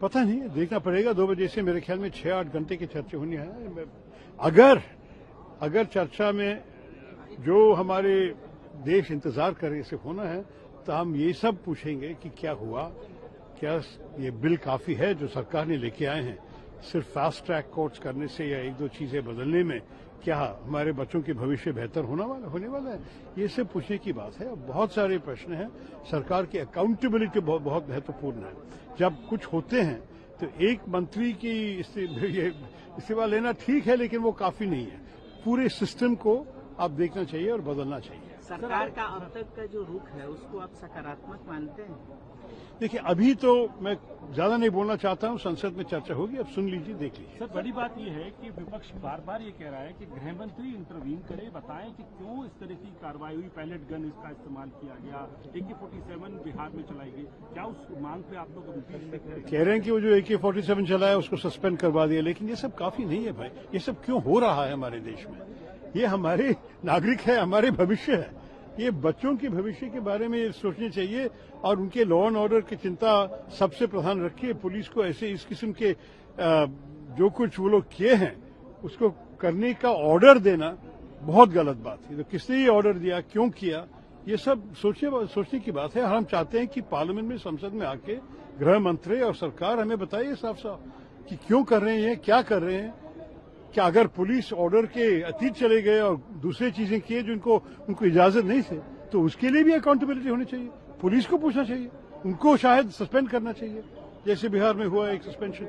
पता नहीं, देखना पड़ेगा। 2 बजे से मेरे ख्याल में 6-8 घंटे की चर्चा होनी है। अगर चर्चा में जो हमारे देश इंतजार करे इसे होना है तो हम ये सब पूछेंगे कि क्या हुआ, क्या ये बिल काफी है जो सरकार ने लेके आए हैं, सिर्फ फास्ट ट्रैक कोर्ट्स करने से या 1-2 चीजें बदलने में क्या हमारे बच्चों के भविष्य बेहतर होने वाला है, ये सब पूछने की बात है। बहुत सारे प्रश्न हैं। सरकार की अकाउंटेबिलिटी बहुत महत्वपूर्ण है। जब कुछ होते हैं तो एक मंत्री की इस्तीफा लेना ठीक है, लेकिन वो काफी नहीं है। पूरे सिस्टम को आप देखना चाहिए और बदलना चाहिए। सरकार का अब तक का जो रुख है उसको आप सकारात्मक मानते हैं? देखिए, अभी तो मैं ज्यादा नहीं बोलना चाहता हूं। संसद में चर्चा होगी, अब सुन लीजिए, देख लीजिए। सर, बड़ी बात यह है कि विपक्ष बार बार ये कह रहा है कि गृह मंत्री इंटरवीन करे, बताएं कि क्यों इस तरह की कार्रवाई हुई, पैलेट गन इसका इस्तेमाल किया गया, AK-47 बिहार में चलाई गई। क्या उस मांग पे आप लोग कह रहे हैं कि वो जो AK-47 चला है उसको सस्पेंड करवा दिया, लेकिन ये सब काफी नहीं है भाई। ये सब क्यों हो रहा है हमारे देश में? ये हमारे नागरिक है, हमारे भविष्य है। ये बच्चों के भविष्य के बारे में सोचना चाहिए और उनके लॉ एंड ऑर्डर की चिंता सबसे प्रधान रखिए। पुलिस को ऐसे इस किस्म के जो कुछ वो लोग किए हैं उसको करने का ऑर्डर देना बहुत गलत बात है। तो किसने ये ऑर्डर दिया, क्यों किया, ये सब सोचने की बात है। हम चाहते हैं कि पार्लियामेंट में, संसद में आके गृह मंत्री और सरकार हमें बताइए साफ साफ कि क्यों कर रहे हैं, क्या कर रहे हैं। क्या अगर पुलिस ऑर्डर के अतीत चले गए और दूसरी चीजें किए जो उनको इजाजत नहीं थी, तो उसके लिए भी अकाउंटेबिलिटी होनी चाहिए। पुलिस को पूछना चाहिए, उनको शायद सस्पेंड करना चाहिए, जैसे बिहार में हुआ एक सस्पेंशन।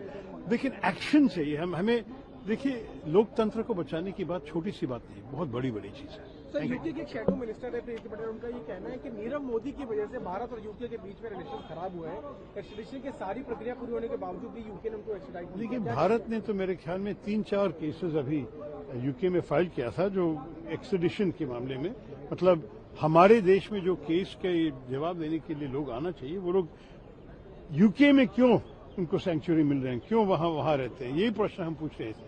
लेकिन एक्शन चाहिए। हमें देखिए, लोकतंत्र को बचाने की बात छोटी सी बात नहीं, बहुत बड़ी चीज है। सर, यूके के एक शैडो मिनिस्टर है प्रीति पटेल, उनका ये कहना है कि नीरव मोदी की वजह से भारत और यूके के बीच में रिलेशन खराब हुए हैं। एक्सट्रेडिशन की सारी प्रक्रिया पूरी होने के बावजूद भी यूके ने उनको एक्सट्राडिट किया। देखिए, भारत ने तो मेरे ख्याल में 3-4 केसेस अभी यूके में फाइल किया था जो एक्सट्रेडिशन के मामले में। मतलब हमारे देश में जो केस के जवाब देने के लिए लोग आना चाहिए, वो लोग यूके में क्यों उनको सेंचुरी मिल रहे हैं, क्यों वहां रहते हैं, यही प्रश्न हम पूछ रहे थे।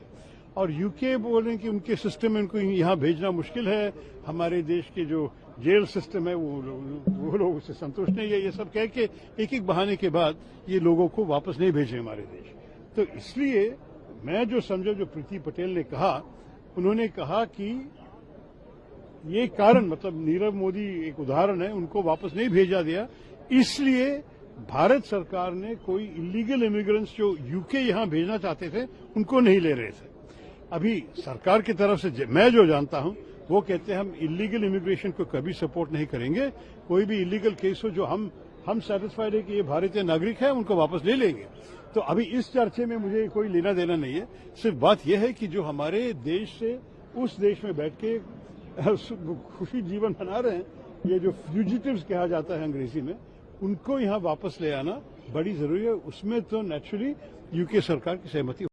और यूके बोल रहे हैं कि उनके सिस्टम में उनको यहाँ भेजना मुश्किल है, हमारे देश के जो जेल सिस्टम है वो लोग उससे संतुष्ट नहीं है। ये सब कह के एक बहाने के बाद ये लोगों को वापस नहीं भेजे हमारे देश। तो इसलिए मैं जो समझा, जो प्रीति पटेल ने कहा, उन्होंने कहा कि ये कारण, मतलब नीरव मोदी एक उदाहरण है, उनको वापस नहीं भेजा दिया, इसलिए भारत सरकार ने कोई इलीगल इमिग्रेंट्स जो यूके यहां भेजना चाहते थे उनको नहीं ले रहे थे। अभी सरकार की तरफ से मैं जो जानता हूं वो कहते हैं हम इलीगल इमिग्रेशन को कभी सपोर्ट नहीं करेंगे। कोई भी इलीगल केस हो जो हम सेटिस्फाइड है कि ये भारतीय नागरिक है, उनको वापस ले लेंगे। तो अभी इस चर्चे में मुझे कोई लेना देना नहीं है। सिर्फ बात यह है कि जो हमारे देश से उस देश में बैठ के खुशी जीवन बना रहे हैं, ये जो फ्यूजिटिव्स कहा जाता है अंग्रेजी में, उनको यहां वापस ले आना बड़ी जरूरी है। उसमें तो नेचुरली यूके सरकार की सहमति